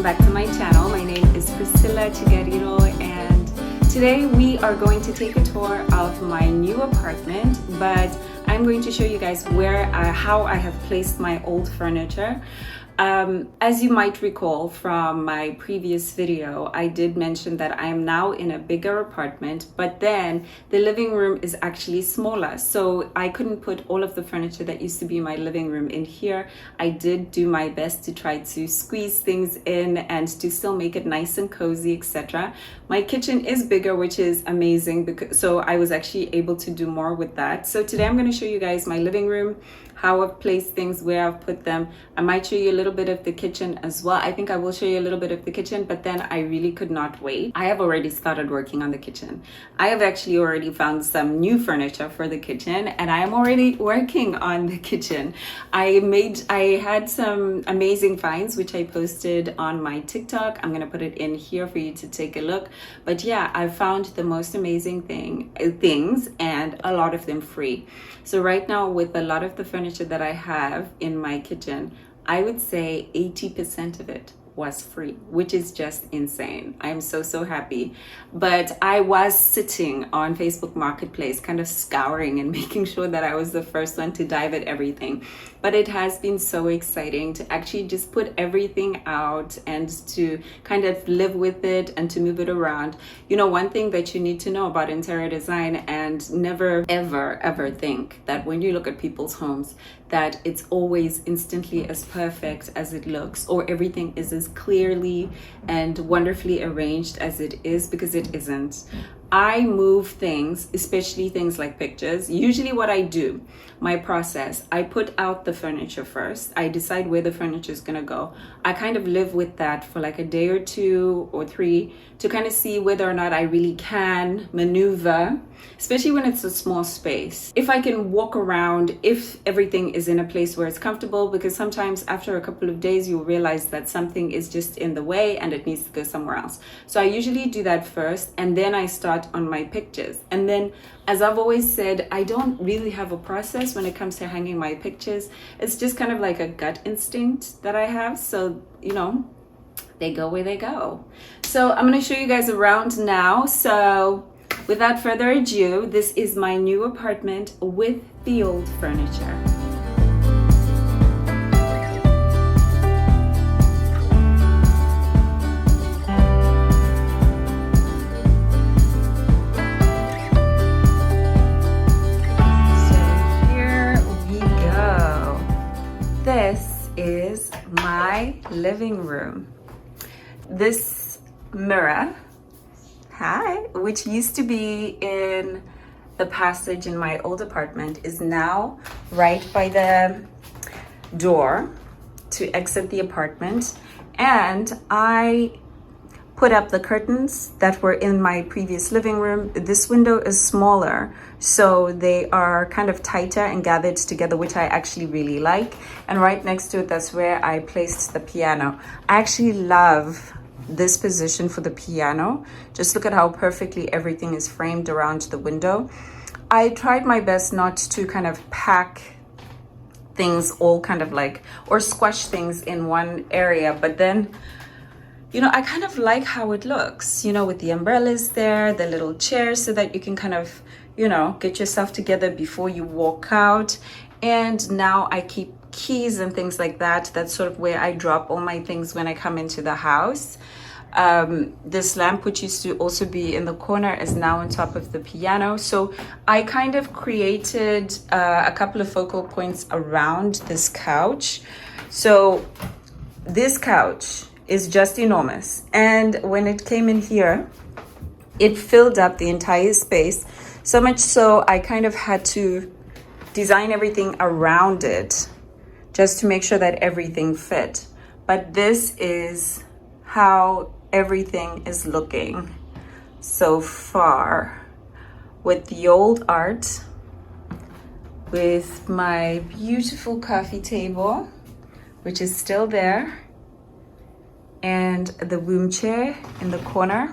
welcome back to my channel. My name is Priscilla Chigariro, and today we are going to take a tour of my new apartment, but I'm going to show you guys how I have placed my old furniture. As you might recall from my previous video, I did mention that I am now in a bigger apartment, but then the living room is actually smaller. So I couldn't put all of the furniture that used to be in my living room in here. I did do my best to try to squeeze things in and to still make it nice and cozy, etc. My kitchen is bigger, which is amazing, so I was actually able to do more with that. So today I'm going to show you guys my living room, how I've placed things, where I've put them. I might show you a little bit of the kitchen as well. I think I will show you a little bit of the kitchen, but then I really could not wait. I have already started working on the kitchen. I have actually already found some new furniture for the kitchen, and I am already working on the kitchen. I had some amazing finds, which I posted on my TikTok. I'm gonna put it in here for you to take a look. But yeah, I found the most amazing things, and a lot of them free. So right now, with a lot of the furniture that I have in my kitchen, I would say 80% of it was free, which is just insane. I'm so happy. But I was sitting on Facebook Marketplace kind of scouring and making sure that I was the first one to dive at everything. But it has been so exciting to actually just put everything out and to kind of live with it and to move it around. You know, one thing that you need to know about interior design, and never ever think that when you look at people's homes that it's always instantly as perfect as it looks, or everything is as clearly and wonderfully arranged as it is, because it isn't. I move things, especially things like pictures. Usually what I do, my process, I put out the furniture first. I decide where the furniture is gonna go. I kind of live with that for like a day or 2 or 3 to kind of see whether or not I really can maneuver, especially when it's a small space. If I can walk around, if everything is in a place where it's comfortable, because sometimes after a couple of days, you'll realize that something is just in the way and it needs to go somewhere else. So I usually do that first, and then I start on my pictures. And then, as I've always said, I don't really have a process when it comes to hanging my pictures. It's just kind of like a gut instinct that I have. So, you know, they go where they go. So I'm going to show you guys around now. So without further ado, this is my new apartment with the old furniture. This is my living room. This mirror, which used to be in the passage in my old apartment, is now right by the door to exit the apartment. And I put up the curtains that were in my previous living room. This window is smaller, so they are kind of tighter and gathered together, which I actually really like. And right next to it, that's where I placed the piano. I actually love this position for the piano. Just look at how perfectly everything is framed around the window. I tried my best not to kind of pack things all kind of like, or squash things in one area, but then, you know, I kind of like how it looks, you know, with the umbrellas there, the little chairs, so that you can kind of, you know, get yourself together before you walk out. And now I keep keys and things like that. That's sort of where I drop all my things when I come into the house. This lamp, which used to also be in the corner, is now on top of the piano. So I kind of created a couple of focal points around this couch. So this couch is just enormous, and when it came in here, it filled up the entire space, so much so I kind of had to design everything around it just to make sure that everything fit. But this is how everything is looking so far, with the old art, with my beautiful coffee table, which is still there, and the room chair in the corner.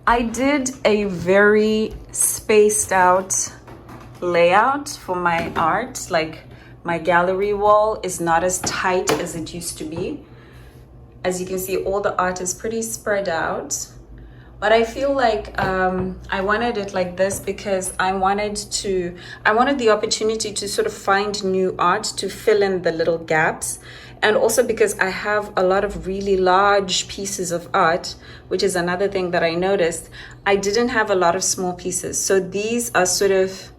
I did a very spaced out layout for my art. Like, my gallery wall is not as tight as it used to be. As you can see, all the art is pretty spread out. But I feel like I wanted it like this because I wanted the opportunity to sort of find new art to fill in the little gaps. And also because I have a lot of really large pieces of art, which is another thing that I noticed. I didn't have a lot of small pieces. So these are sort of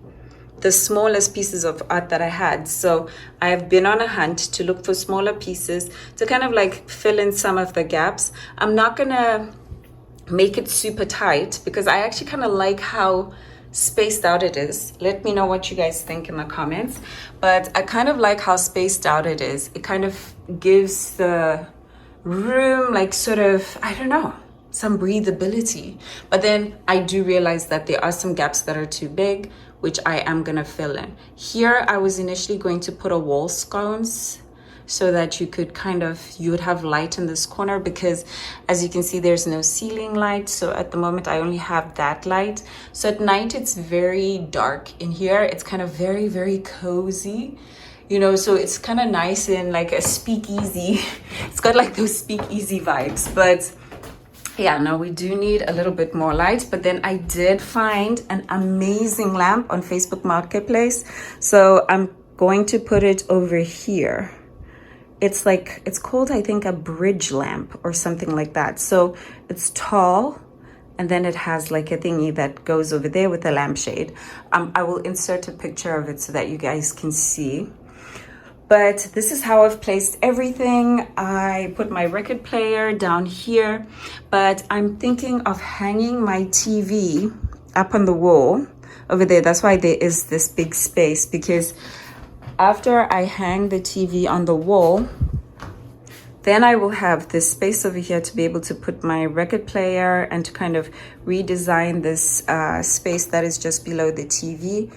the smallest pieces of art that I had. So I have been on a hunt to look for smaller pieces to kind of like fill in some of the gaps. I'm not gonna make it super tight because I actually kind of like how spaced out it is. Let me know what you guys think in the comments. But I kind of like how spaced out it is. It kind of gives the room like sort of, I don't know, some breathability. But then I do realize that there are some gaps that are too big, which I am gonna fill in. Here I was initially going to put a wall sconce so that you would have light in this corner, because as you can see, there's no ceiling light. So at the moment I only have that light. So at night it's very dark in here. It's kind of very, very cozy, you know, so it's kind of nice in like a speakeasy. It's got like those speakeasy vibes. But yeah, no, we do need a little bit more light. But then I did find an amazing lamp on Facebook Marketplace. So I'm going to put it over here. It's called, I think, a bridge lamp or something like that. So it's tall, and then it has like a thingy that goes over there with a lampshade. I will insert a picture of it so that you guys can see. But this is how I've placed everything. I put my record player down here, but I'm thinking of hanging my TV up on the wall over there. That's why there is this big space, because after I hang the TV on the wall, then I will have this space over here to be able to put my record player and to kind of redesign this space that is just below the TV.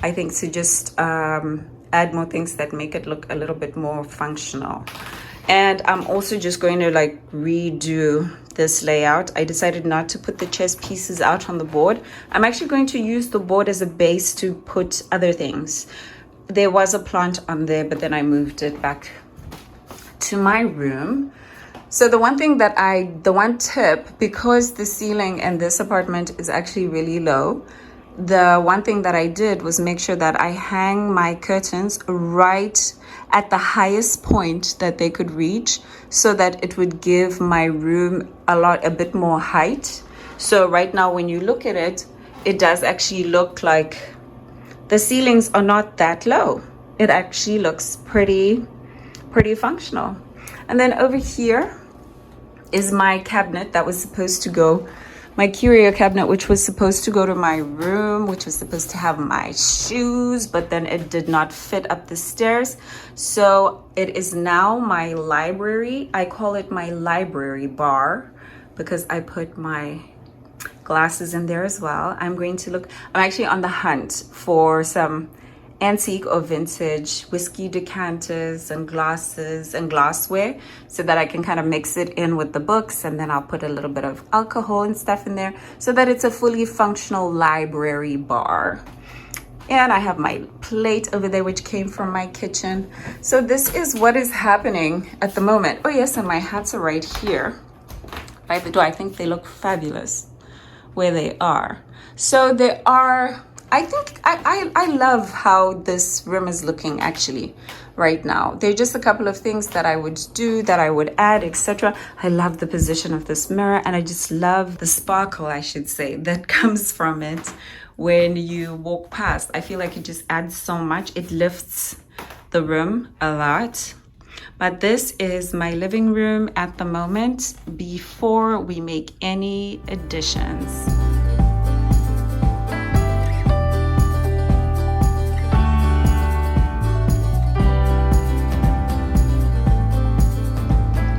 I think to just add more things that make it look a little bit more functional. And I'm also just going to like redo this layout. I decided not to put the chess pieces out on the board. I'm actually going to use the board as a base to put other things. There was a plant on there, but then I moved it back to my room. So the one tip, because the ceiling in this apartment is actually really low, the one thing that I did was make sure that I hang my curtains right at the highest point that they could reach, so that it would give my room a bit more height. So right now when you look at it, it does actually look like the ceilings are not that low. It actually looks pretty functional. And then over here is my cabinet that was supposed to go, my curio cabinet, which was supposed to go to my room, which was supposed to have my shoes, but then it did not fit up the stairs. So it is now my library. I call it my library bar because I put my glasses in there as well. I'm actually on the hunt for some antique or vintage whiskey decanters and glasses and glassware, so that I can kind of mix it in with the books, and then I'll put a little bit of alcohol and stuff in there so that it's a fully functional library bar. And I have my plate over there, which came from my kitchen. So this is what is happening at the moment. Oh yes, and my hats are right here by the door. I think they look fabulous where they are. So there are, I think I love how this room is looking actually right now. There are just a couple of things that I would do, that I would add, etc. I love the position of this mirror, and I just love the sparkle, I should say, that comes from it when you walk past. I feel like it just adds so much. It lifts the room a lot. But this is my living room at the moment before we make any additions.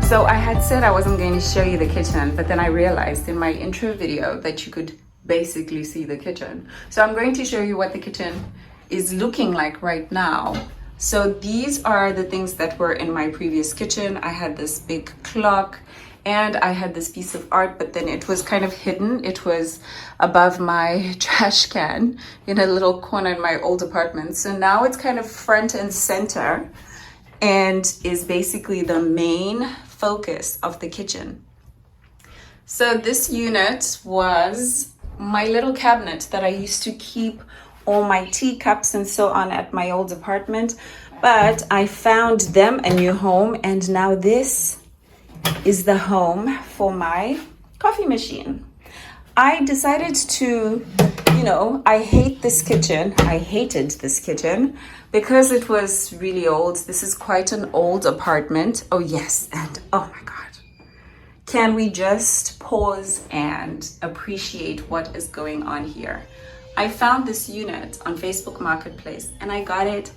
So I had said I wasn't going to show you the kitchen, but then I realized in my intro video that you could basically see the kitchen. So I'm going to show you what the kitchen is looking like right now. So these are the things that were in my previous kitchen. I had this big clock and I had this piece of art, but then it was kind of hidden. It was above my trash can in a little corner in my old apartment. So now it's kind of front and center and is basically the main focus of the kitchen. So this unit was my little cabinet that I used to keep all my teacups and so on at my old apartment, but I found them a new home, and now this is the home for my coffee machine. I decided to, I hated this kitchen because it was really old. This is quite an old apartment. Oh yes, and oh my God. Can we just pause and appreciate what is going on here? I found this unit on Facebook Marketplace and I got it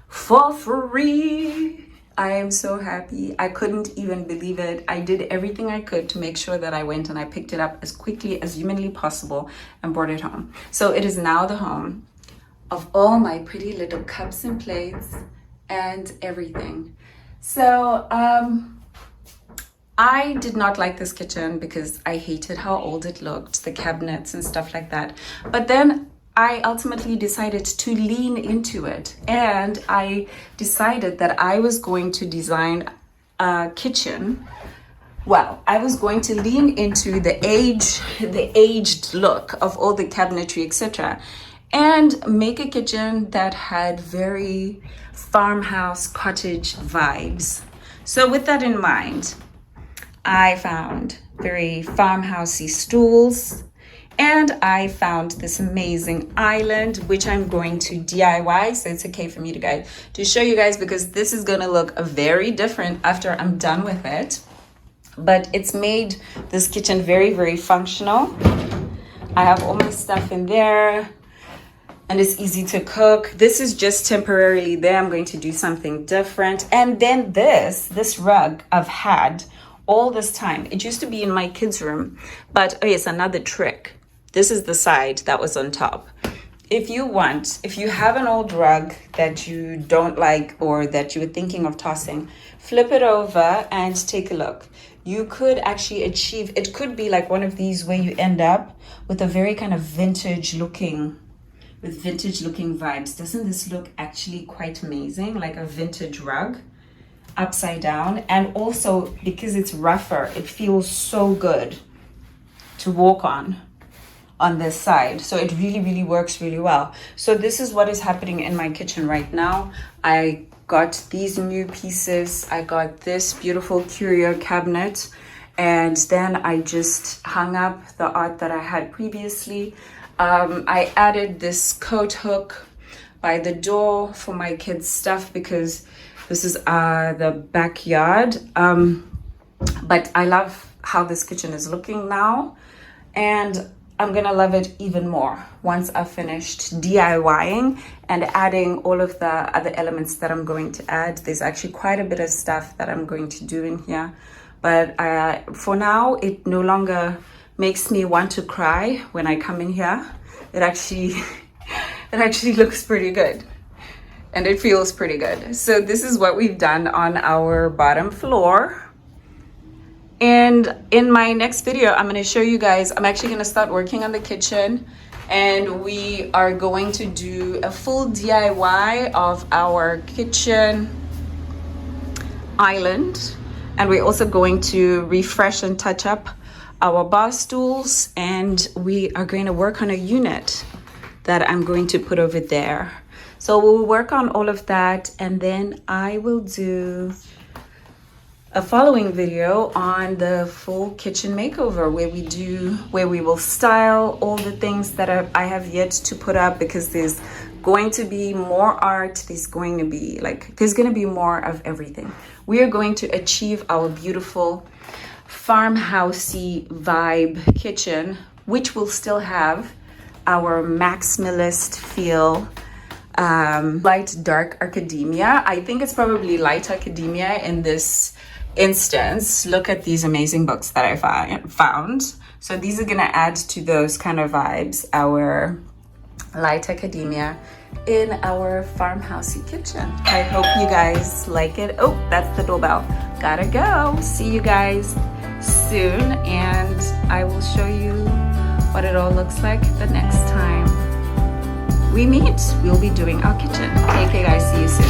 for free. I am so happy. I couldn't even believe it. I did everything I could to make sure that I went and I picked it up as quickly as humanly possible and brought it home. So it is now the home of all my pretty little cups and plates and everything. So, I did not like this kitchen because I hated how old it looked, the cabinets and stuff like that. But then I ultimately decided to lean into it, and I decided that I was going to design a kitchen. Well, I was going to lean into the aged look of all the cabinetry, etc., and make a kitchen that had very farmhouse cottage vibes. So with that in mind, I found very farmhousey stools, and I found this amazing island, which I'm going to DIY. So it's okay for me to show you guys, because this is going to look very different after I'm done with it. But it's made this kitchen very, very functional. I have all my stuff in there, and it's easy to cook. This is just temporarily there. I'm going to do something different. And then this rug I've had all this time. It used to be in my kids' room, but oh yes, another trick. This is the side that was on top. If you have an old rug that you don't like or that you were thinking of tossing, flip it over and take a look. You could actually achieve, it could be like one of these where you end up with a very kind of vintage looking vibes. Doesn't this look actually quite amazing? Like a vintage rug upside down. And also because it's rougher, it feels so good to walk on this side. So it really, really works really well. So this is what is happening in my kitchen right now. I got these new pieces. I got this beautiful curio cabinet, and then I just hung up the art that I had previously. I added this coat hook by the door for my kids' stuff because this is the backyard. But I love how this kitchen is looking now, and I'm gonna love it even more once I've finished DIYing and adding all of the other elements that I'm going to add. There's actually quite a bit of stuff that I'm going to do in here, but for now, it no longer makes me want to cry when I come in here. It actually looks pretty good. And it feels pretty good. So this is what we've done on our bottom floor. And in my next video, I'm going to show you guys, I'm actually going to start working on the kitchen, and we are going to do a full DIY of our kitchen island. And we're also going to refresh and touch up our bar stools, and we are going to work on a unit that I'm going to put over there. So we'll work on all of that, and then I will do a following video on the full kitchen makeover where we will style all the things that I have yet to put up, because there's going to be more art, there's going to be more of everything. We are going to achieve our beautiful farmhousey vibe kitchen, which will still have our maximalist feel, light dark academia. I think it's probably light academia in this instance. Look at these amazing books that I found. So these are gonna add to those kind of vibes, our light academia in our farmhousey kitchen. I hope you guys like it. Oh, that's the doorbell. Gotta go. See you guys soon, and I will show you what it all looks like the next time we meet. We'll be doing our kitchen. Okay guys, see you soon.